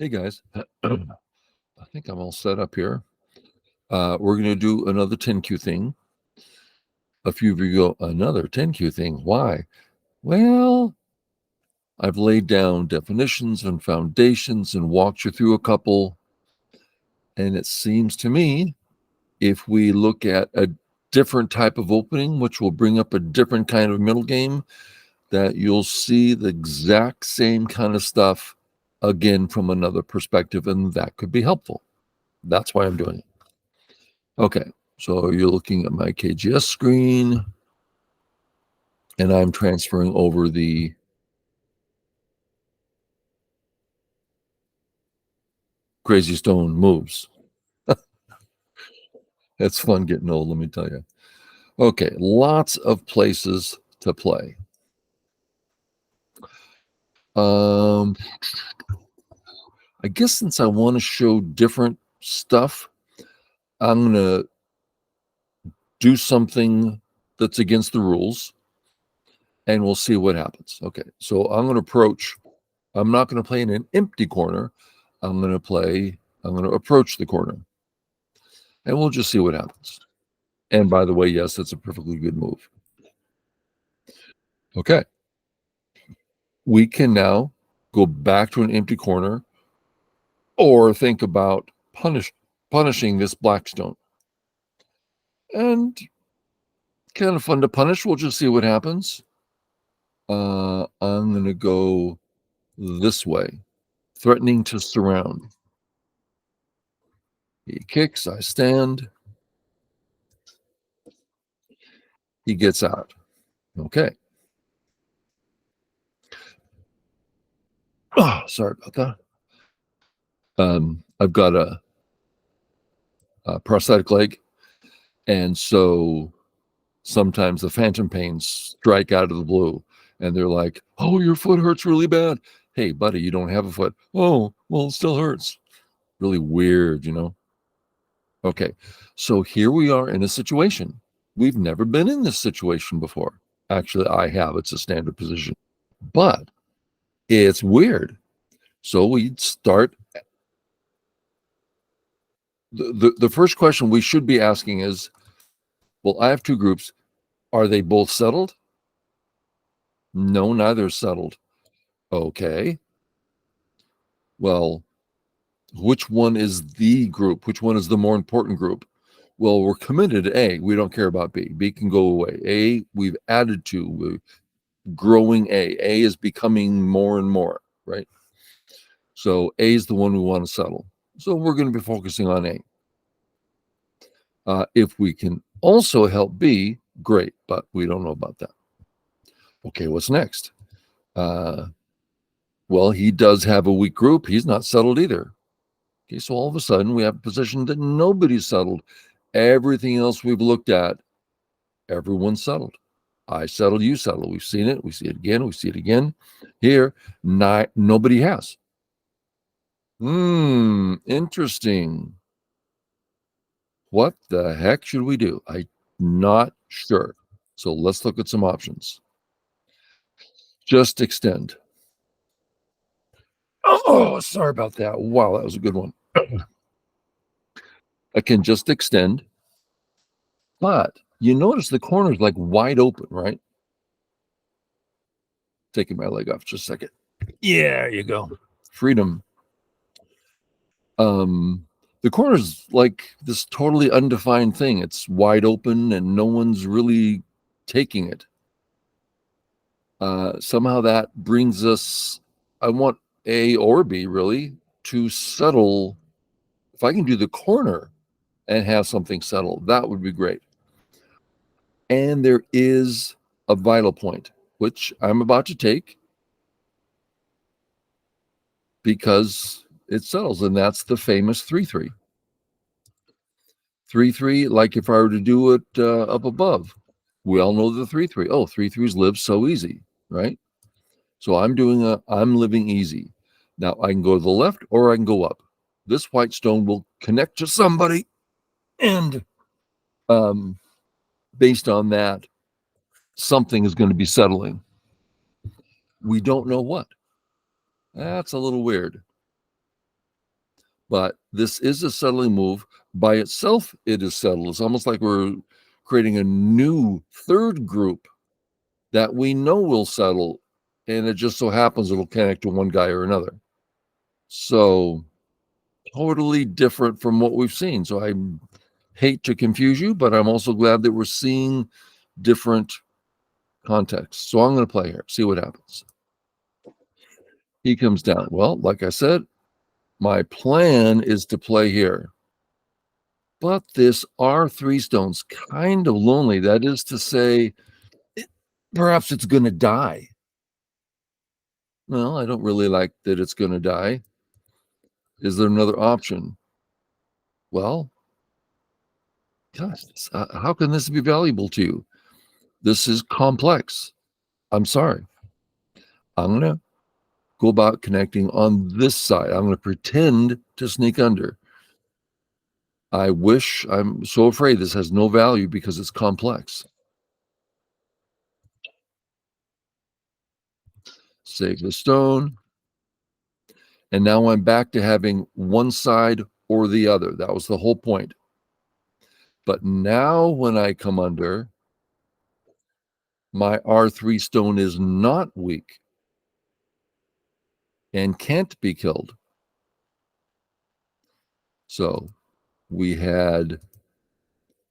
Hey guys, I think I'm all set up here. We're going to do another 10Q thing. A few of you go, another 10Q thing. Why? Well, I've laid down definitions and foundations and walked you through a couple. And it seems to me, if we look at a different type of opening, which will bring up a different kind of middle game, that you'll see the exact same kind of stuff again from another perspective, and that could be helpful. That's why I'm doing it. Okay, so you're looking at my KGS screen, and I'm transferring over the CrazyStone moves. It's fun getting old, let me tell you. Okay, lots of places to play. I guess since I want to show different stuff, I'm going to do something that's against the rules, and we'll see what happens. Okay, so I'm going to approach. I'm not going to play in an empty corner. I'm going to approach the corner, and we'll just see what happens. And by the way, yes, that's a perfectly good move. Okay. We can now go back to an empty corner or think about punishing this blackstone. And kind of fun to punish. We'll just see what happens. I'm going to go this way, threatening to surround. He kicks, I stand. He gets out. Okay. Oh, sorry about that. I've got a prosthetic leg, and so sometimes the phantom pains strike out of the blue, and they're like, "Oh, your foot hurts really bad." Hey, buddy, you don't have a foot. Oh, well, it still hurts. Really weird, you know? Okay, so here we are in a situation. We've never been in this situation before. Actually, I have. It's a standard position, but it's weird. So we start. The first question we should be asking is, well, I have two groups. Are they both settled? No, neither is settled. Okay. Well, which one is the group? Which one is the more important group? Well, we're committed to A. We don't care about B. B can go away. A, we've added to. We're growing A. A is becoming more and more, right? So A is the one we want to settle. So we're going to be focusing on A. If we can also help B, great, but we don't know about that. Okay, what's next? Well, he does have a weak group. He's not settled either. Okay, so all of a sudden we have a position that nobody's settled. Everything else we've looked at, everyone's settled. I settled, you settled. We've seen it. We see it again. We see it again. Here, nobody has. Interesting. What the heck should we do? I'm not sure. So let's look at some options. Just extend. Oh, sorry about that. Wow, that was a good one. I can just extend, but you notice the corner is like wide open, right? Taking my leg off just a second. Yeah, there you go. Freedom. The corner is like this totally undefined thing. It's wide open and no one's really taking it. Somehow that brings us, I want A or B really to settle. If I can do the corner and have something settle, that would be great. And there is a vital point, which I'm about to take because it settles, and that's the famous 3-3. 3-3, like if I were to do it up above, we all know the 3-3. Oh, 3-3s live so easy, right? So I'm living easy. Now I can go to the left or I can go up. This white stone will connect to somebody, and based on that, something is going to be settling. We don't know what. That's a little weird. But this is a settling move. By itself, it is settled. It's almost like we're creating a new third group that we know will settle, and it just so happens it'll connect to one guy or another. So totally different from what we've seen. So I hate to confuse you, but I'm also glad that we're seeing different contexts. So I'm going to play here, see what happens. He comes down. Well, like I said, my plan is to play here. But this R3 stone's kind of lonely. That is to say, perhaps it's going to die. Well, I don't really like that it's going to die. Is there another option? Well, gosh, how can this be valuable to you? This is complex. I'm sorry. I'm going to go about connecting on this side. I'm going to pretend to sneak under. I'm so afraid this has no value because it's complex. Save the stone. And now I'm back to having one side or the other. That was the whole point. But now when I come under, my R3 stone is not weak and can't be killed. So we had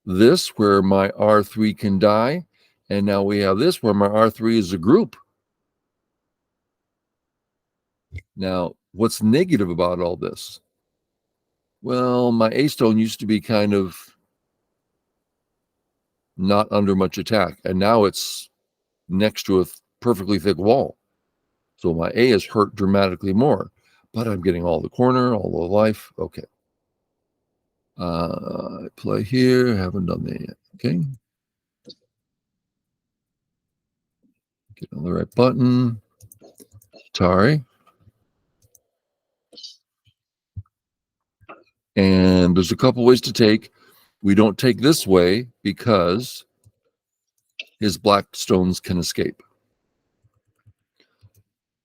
this where my R3 can die, and now we have this where my R3 is a group. Now, what's negative about all this? Well, my A stone used to be kind of not under much attack, and now it's next to a perfectly thick wall. So my A is hurt dramatically more, but I'm getting all the corner, all the life. Okay. Play here, haven't done that yet. Okay. Get on the right button. Sorry. And there's a couple ways to take. We don't take this way because his black stones can escape.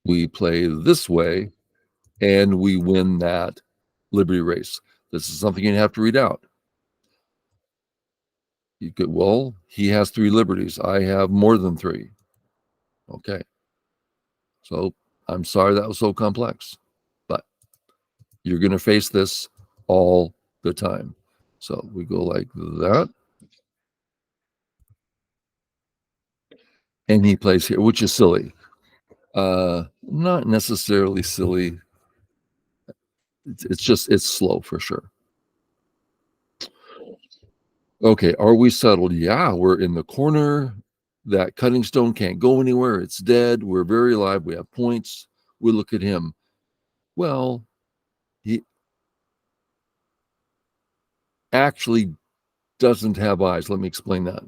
We play this way and we win that liberty race. This is something you have to read out. You could, well, he has 3 liberties. I have more than 3. Okay. So I'm sorry that was so complex, but you're going to face this all the time. So we go like that. And he plays here, which is silly. Not necessarily silly. It's slow for sure. Okay, are we settled? Yeah, we're in the corner. That cutting stone can't go anywhere. It's dead. We're very alive. We have points. We look at him. Well, he actually doesn't have eyes. Let me explain that.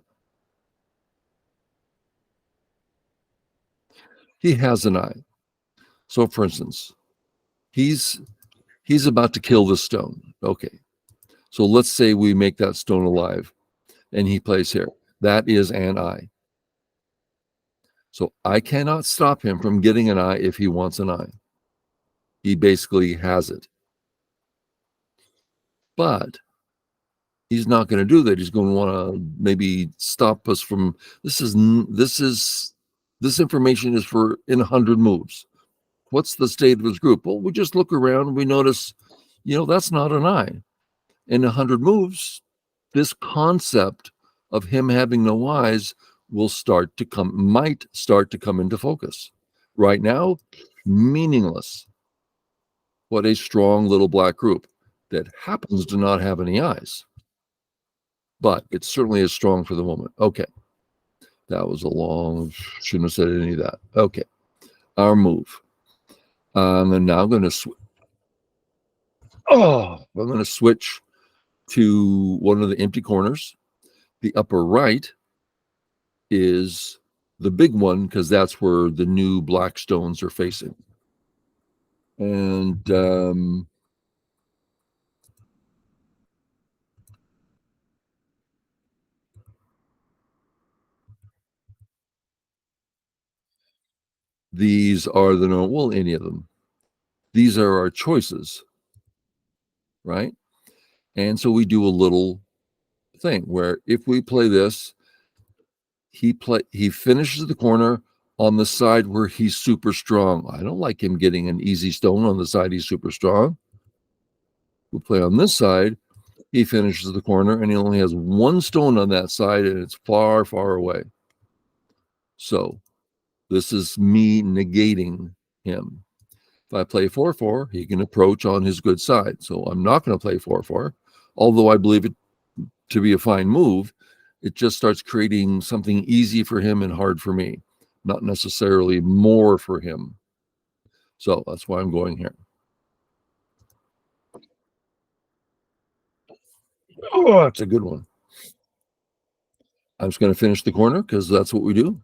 He has an eye. So, for instance, he's about to kill the stone. Okay, so let's say we make that stone alive, and he plays here. That is an eye. So I cannot stop him from getting an eye if he wants an eye. He basically has it. But he's not going to do that. He's going to want to maybe stop us from this information is for in 100 moves. What's the state of his group? Well, we just look around and we notice, that's not an eye. In 100 moves, this concept of him having no eyes might start to come into focus. Right now, meaningless. What a strong little black group that happens to not have any eyes. But it certainly is strong for the moment. Okay. That was shouldn't have said any of that. Okay. Our move. And now I'm going to I'm going to switch to one of the empty corners. The upper right is the big one because that's where the new black stones are facing. And these are any of them. These are our choices. right? And so we do a little thing where if we play this, he finishes the corner on the side where he's super strong. I don't like him getting an easy stone on the side he's super strong. We play on this side, he finishes the corner and he only has one stone on that side and it's far, far away. So this is me negating him. If I play 4-4, he can approach on his good side. So I'm not going to play 4-4, although I believe it to be a fine move. It just starts creating something easy for him and hard for me, not necessarily more for him. So that's why I'm going here. Oh, that's a good one. I'm just going to finish the corner because that's what we do.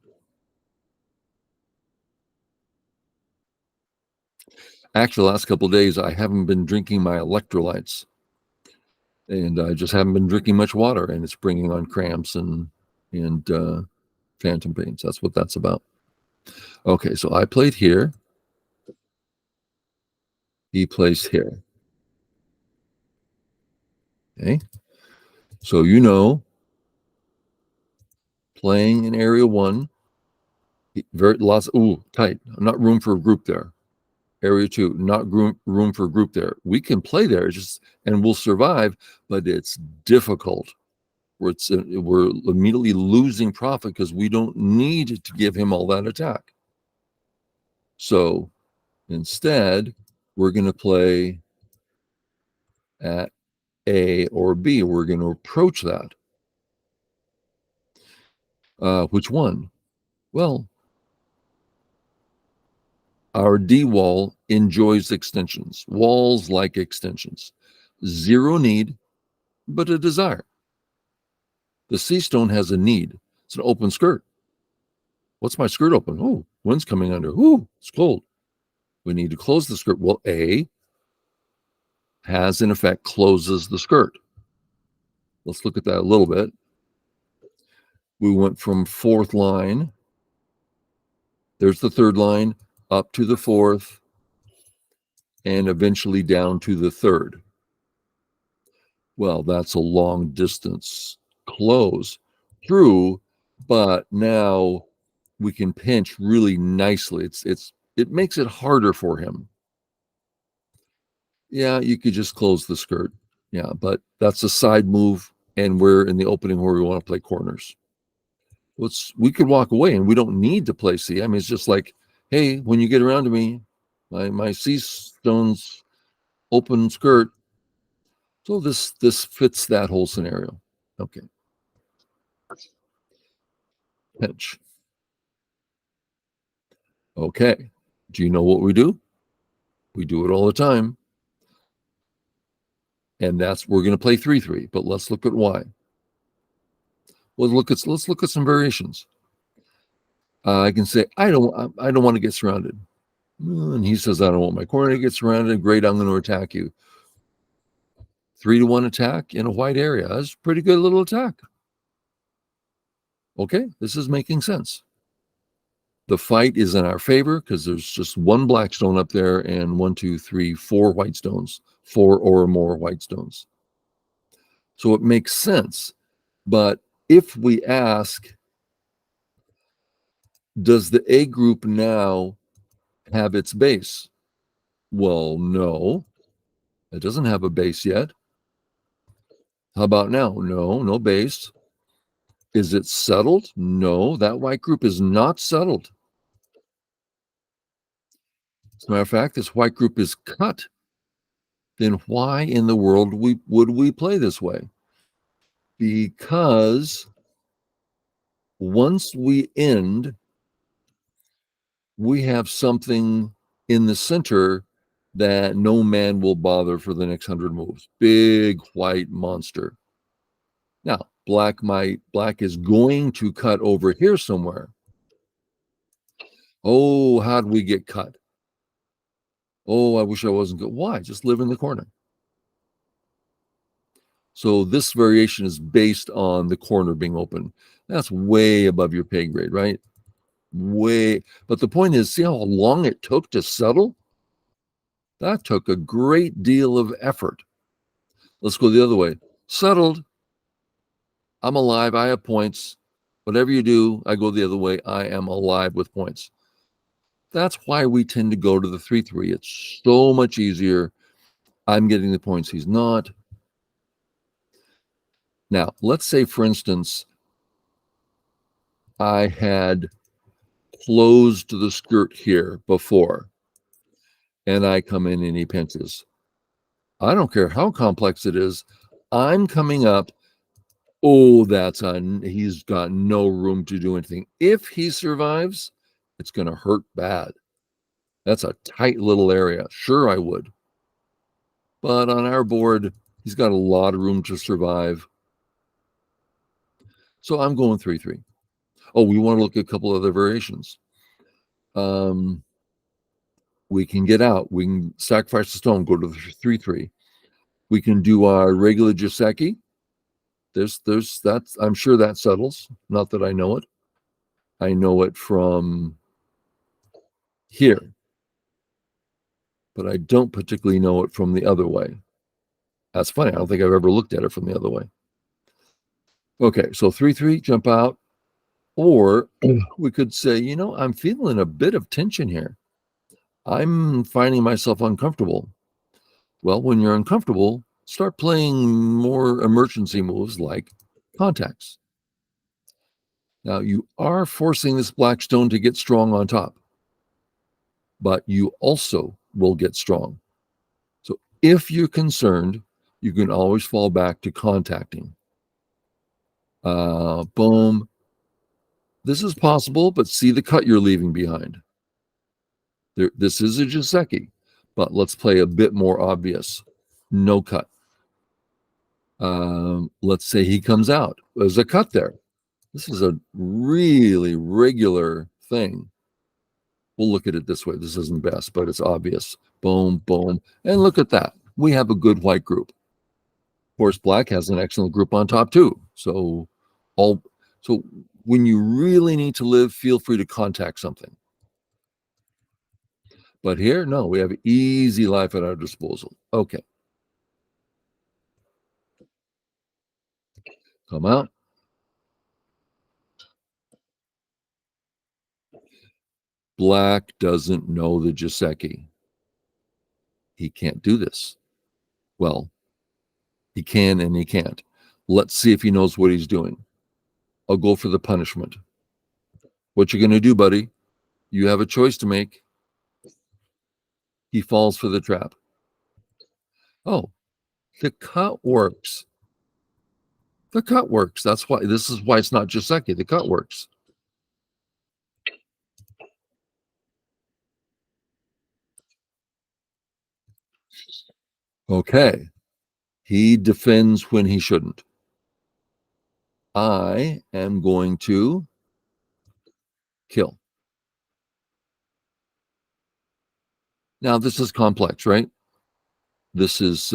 Actually, the last couple of days, I haven't been drinking my electrolytes. And I just haven't been drinking much water, and it's bringing on cramps and phantom pains. That's what that's about. Okay, so I played here. He plays here. Okay. So playing in area 1, very lots. Ooh, tight. Not room for a group there. Area 2, not room for a group there. We can play there, and we'll survive, but it's difficult. We're immediately losing profit because we don't need to give him all that attack. So instead, we're going to play at A or B. We're going to approach that. Which one? Well, our D wall enjoys extensions. Walls like extensions. Zero need, but a desire. The C stone has a need. It's an open skirt. What's my skirt open? Oh, wind's coming under. Ooh, it's cold. We need to close the skirt. Well, A has, in effect, closes the skirt. Let's look at that a little bit. We went from 4th line. There's the 3rd line, up to the 4th, and eventually down to the 3rd. Well, that's a long distance close. True, but now we can pinch really nicely. It makes it harder for him. Yeah, you could just close the skirt. Yeah, but that's a side move, and we're in the opening where we want to play corners. We could walk away, and we don't need to play C. I mean, it's just like, hey, when you get around to me, my C stone's open skirt. So this fits that whole scenario. Okay. Pinch. Okay. Do you know what we do? We do it all the time. And we're going to play 3-3, but let's look at why. Well, let's look at some variations. I can say I don't want to get surrounded, and he says I don't want my corner to get surrounded. Great, I'm going to attack you. 3-1 attack in a white area. That's a pretty good little attack. Okay, this is making sense. The fight is in our favor because there's just one black stone up there and 1, 2, 3, 4 white stones, 4 or more white stones. So it makes sense. But if we ask, does the A group now have its base? Well, no, it doesn't have a base yet. How about now? No base. Is it settled? No, that white group is not settled. As a matter of fact, this white group is cut. Then why in the world would we play this way? Because once we end, we have something in the center that no man will bother for the next 100 moves. Big white monster. Now, black is going to cut over here somewhere. Oh, how'd we get cut? Oh, I wish I wasn't good. Why? Just live in the corner. So this variation is based on the corner being open. That's way above your pay grade, right? Way. But the point is, see how long it took to settle? That took a great deal of effort. Let's go the other way. Settled. I'm alive. I have points. Whatever you do, I go the other way. I am alive with points. That's why we tend to go to the 3-3. It's so much easier. I'm getting the points. He's not. Now, let's say, for instance, I had closed the skirt here before, and I come in and he pinches. I don't care how complex it is. I'm coming up. Oh, he's got no room to do anything. If he survives, it's going to hurt bad. That's a tight little area. Sure, I would. But on our board, he's got a lot of room to survive. So I'm going 3-3. Oh, we want to look at a couple other variations. We can get out. We can sacrifice the stone, go to the 3-3. We can do our regular Joseki. I'm sure that settles. Not that I know it. I know it from here, but I don't particularly know it from the other way. That's funny. I don't think I've ever looked at it from the other way. Okay, so 3-3, jump out. Or we could say, I'm feeling a bit of tension here. I'm finding myself uncomfortable. Well, when you're uncomfortable, start playing more emergency moves like contacts. Now, you are forcing this black stone to get strong on top, but you also will get strong. So if you're concerned, you can always fall back to contacting. Boom. This is possible, but see the cut you're leaving behind. This is a Joseki, but let's play a bit more obvious. No cut. Let's say he comes out. There's a cut there. This is a really regular thing. We'll look at it this way. This isn't best, but it's obvious. Boom, boom. And look at that. We have a good white group. Of course, black has an excellent group on top too. So when you really need to live, feel free to contact something. But here, no, we have easy life at our disposal. Okay. Come out. Black doesn't know the Joseki. He can't do this. Well, he can and he can't. Let's see if he knows what he's doing. I'll go for the punishment. What you going to do, buddy? You have a choice to make. He falls for the trap. Oh, the cut works. The cut works. This is why it's not Joseki. The cut works. Okay. He defends when he shouldn't. I am going to kill. Now, this is complex, right? This is,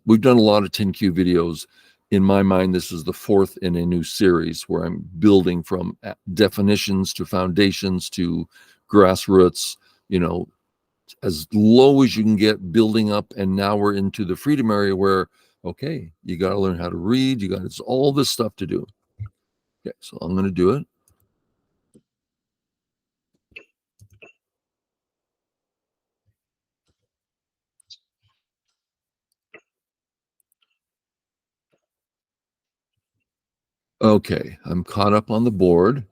we've done a lot of 10Q videos. In my mind, this is the fourth in a new series where I'm building from definitions to foundations to grassroots, as low as you can get, building up. And now we're into the freedom area where, okay, you got to learn how to read. It's all this stuff to do. Okay, so I'm going to do it. Okay, I'm caught up on the board.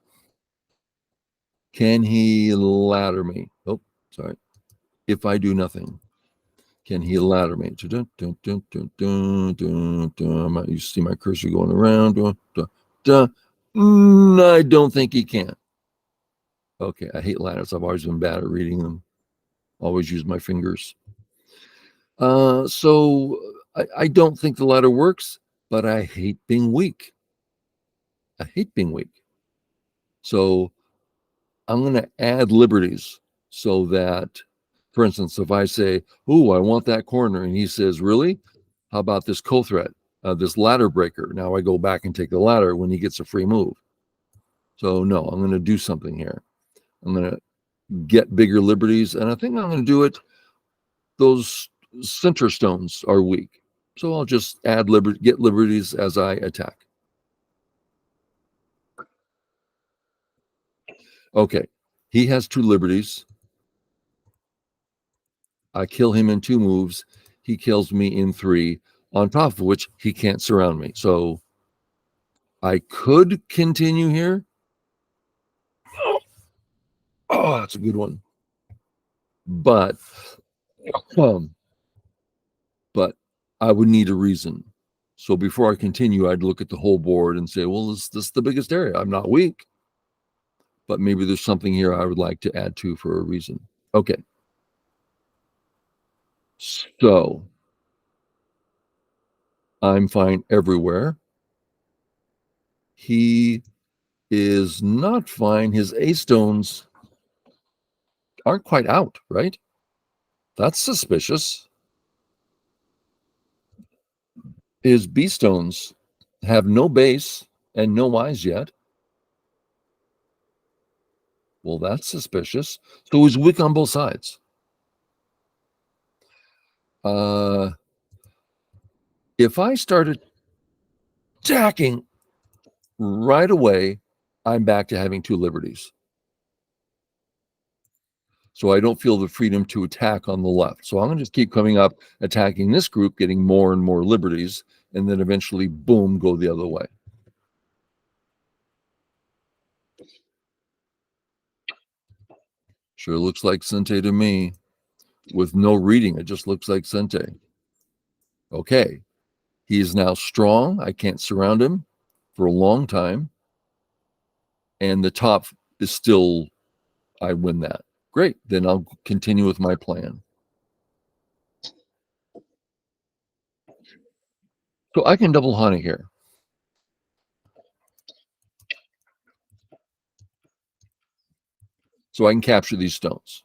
Can he ladder me? Oh, sorry. If I do nothing, can he ladder me? You see my cursor going around. I don't think he can. Okay, I hate ladders. I've always been bad at reading them. Always use my fingers. So I don't think the ladder works, but I hate being weak. I hate being weak. So I'm going to add liberties so that, for instance, if I say, "Oh, I want that corner," and he says, "Really? How about this co-threat, this ladder breaker?" Now I go back and take the ladder when he gets a free move. So no, I'm going to do something here. I'm going to get bigger liberties, and I think I'm going to do it. Those center stones are weak. So I'll just get liberties as I attack. Okay, he has 2 liberties. I kill him in 2 moves. He kills me in 3, on top of which he can't surround me. So I could continue here. Oh, that's a good one. But but I would need a reason. So before I continue, I'd look at the whole board and say, well, is this the biggest area? I'm not weak, but maybe there's something here I would like to add to for a reason. Okay. So I'm fine everywhere. He is not fine. His A stones aren't quite out, right? That's suspicious. His B stones have no base and no eyes yet. Well, that's suspicious. So he's weak on both sides. If I started attacking right away, I'm back to having 2 liberties. So I don't feel the freedom to attack on the left. So I'm going to just keep coming up, attacking this group, getting more and more liberties, and then eventually, boom, go the other way. Sure looks like Sente to me. With no reading, it just looks like Sente. Okay. He is now strong. I can't surround him for a long time. And the top is still, I win that. Great. Then I'll continue with my plan. So I can double honey here. So I can capture these stones.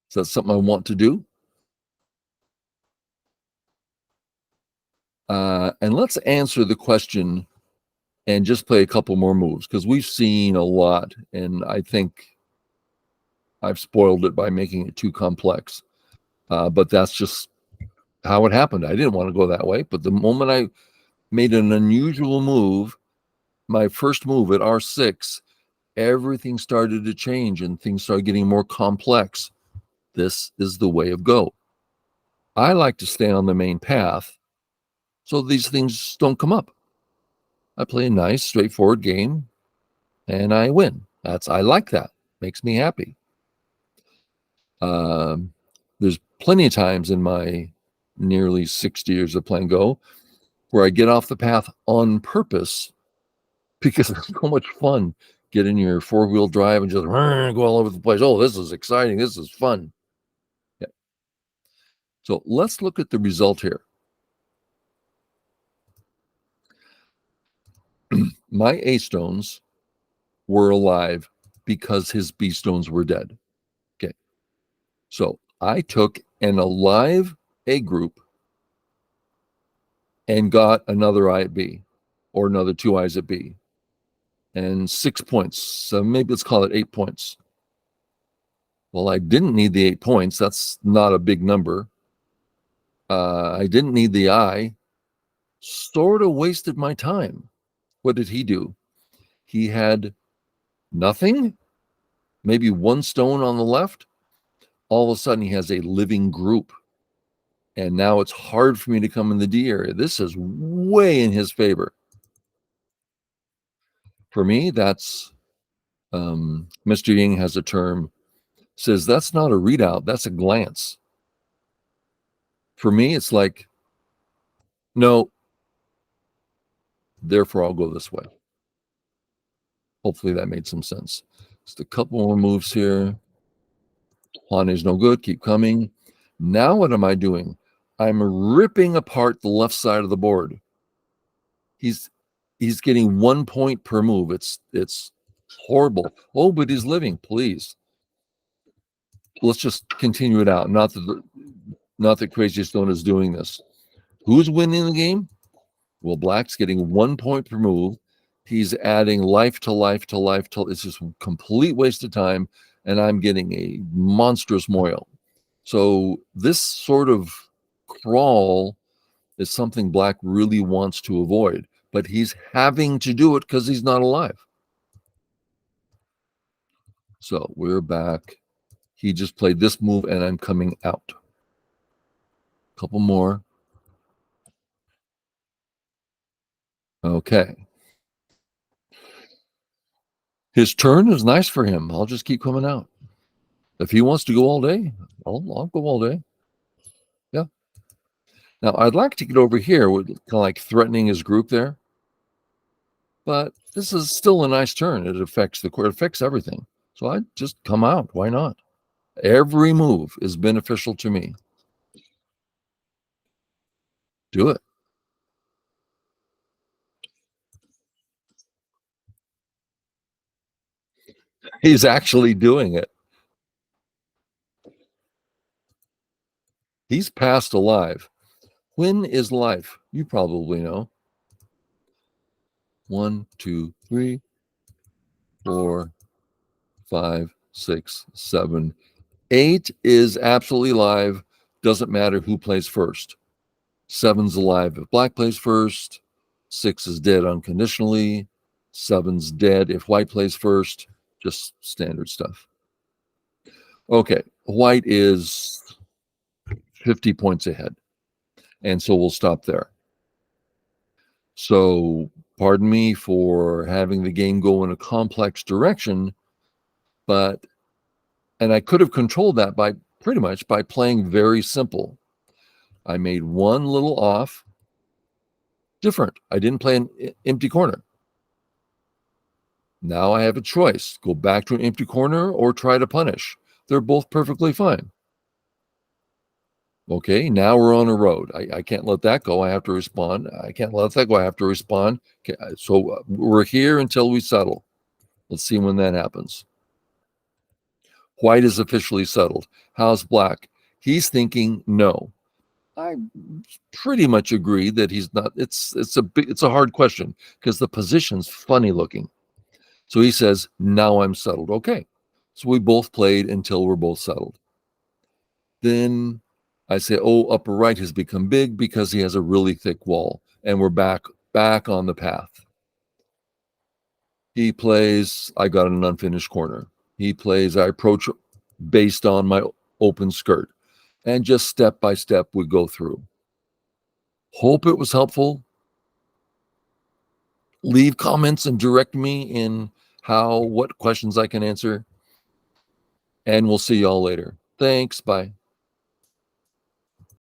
So that's something I want to do. And let's answer the question and just play a couple more moves, because we've seen a lot, and I think I've spoiled it by making it too complex. But that's just how it happened. I didn't want to go that way, but the moment I made an unusual move, my first move at R6, everything started to change and things started getting more complex. This is the way of go. I like to stay on the main path so these things don't come up. I play a nice, straightforward game, and I win. I like that. Makes me happy. There's plenty of times in my nearly 60 years of playing Go where I get off the path on purpose because it's so much fun. Get in your 4-wheel drive and just go all over the place. Oh, this is exciting. This is fun. Yeah. So let's look at the result here. My A stones were alive because his B stones were dead. Okay. So I took an alive A group and got another eye at B, or another 2 eyes at B, and 6 points. So maybe let's call it 8 points. Well, I didn't need the 8 points. That's not a big number. I didn't need the eye. Sort of wasted my time. What did he do? He had nothing, maybe 1 stone on the left. All of a sudden, he has a living group. And now it's hard for me to come in the D area. This is way in his favor. For me, that's Mr. Ying has a term, says that's not a readout, that's a glance. For me, it's like, no, therefore I'll go this way. Hopefully that made some sense. Just a couple more moves here. Pawn is no good, keep coming. Now what am I doing? I'm ripping apart the left side of the board. He's getting 1 point per move. It's horrible. Oh, but he's living, please. Let's just continue it out. Not that CrazyStone is doing this. Who's winning the game? Well, Black's getting 1 point per move. He's adding life to life to life. It's just a complete waste of time. and I'm getting a monstrous moil. So this sort of crawl is something black really wants to avoid, but he's having to do it because he's not alive. So we're back. He just played this move, and I'm coming out. Couple more. Okay. His turn is nice for him. I'll just keep coming out. If he wants to go all day, I'll go all day. Yeah. Now I'd like to get over here with kind of like threatening his group there, but this is still a nice turn. It affects the court, it affects everything. So I just come out. Why not? Every move is beneficial to me. Do it. He's actually doing it. He's past alive. When is life? You probably know. 1, 2, 3, 4, 5, 6, 7, 8 is absolutely live. Doesn't matter who plays first. 7's alive if black plays first. 6 is dead unconditionally. 7's dead if white plays first. Just standard stuff. Okay, white is 50 points ahead. And so we'll stop there. So pardon me for having the game go in a complex direction, and I could have controlled that by pretty much by playing very simple. I made one little off different. I didn't play an empty corner. Now I have a choice: go back to an empty corner or try to punish. They're both perfectly fine. Okay, now we're on a road. I can't let that go. I have to respond. I can't let that go. I have to respond. Okay, so we're here until we settle. Let's see when that happens. White is officially settled. How's black? He's thinking no. I pretty much agree that he's not. It's a hard question because the position's funny looking. So he says, now I'm settled. Okay. So we both played until we're both settled. Then I say, oh, upper right has become big because he has a really thick wall, and we're back on the path. He plays, I got an unfinished corner. He plays, I approach based on my open skirt, and just step by step we go through. Hope it was helpful. Leave comments and direct me in what questions I can answer. And we'll see y'all later. Thanks. Bye.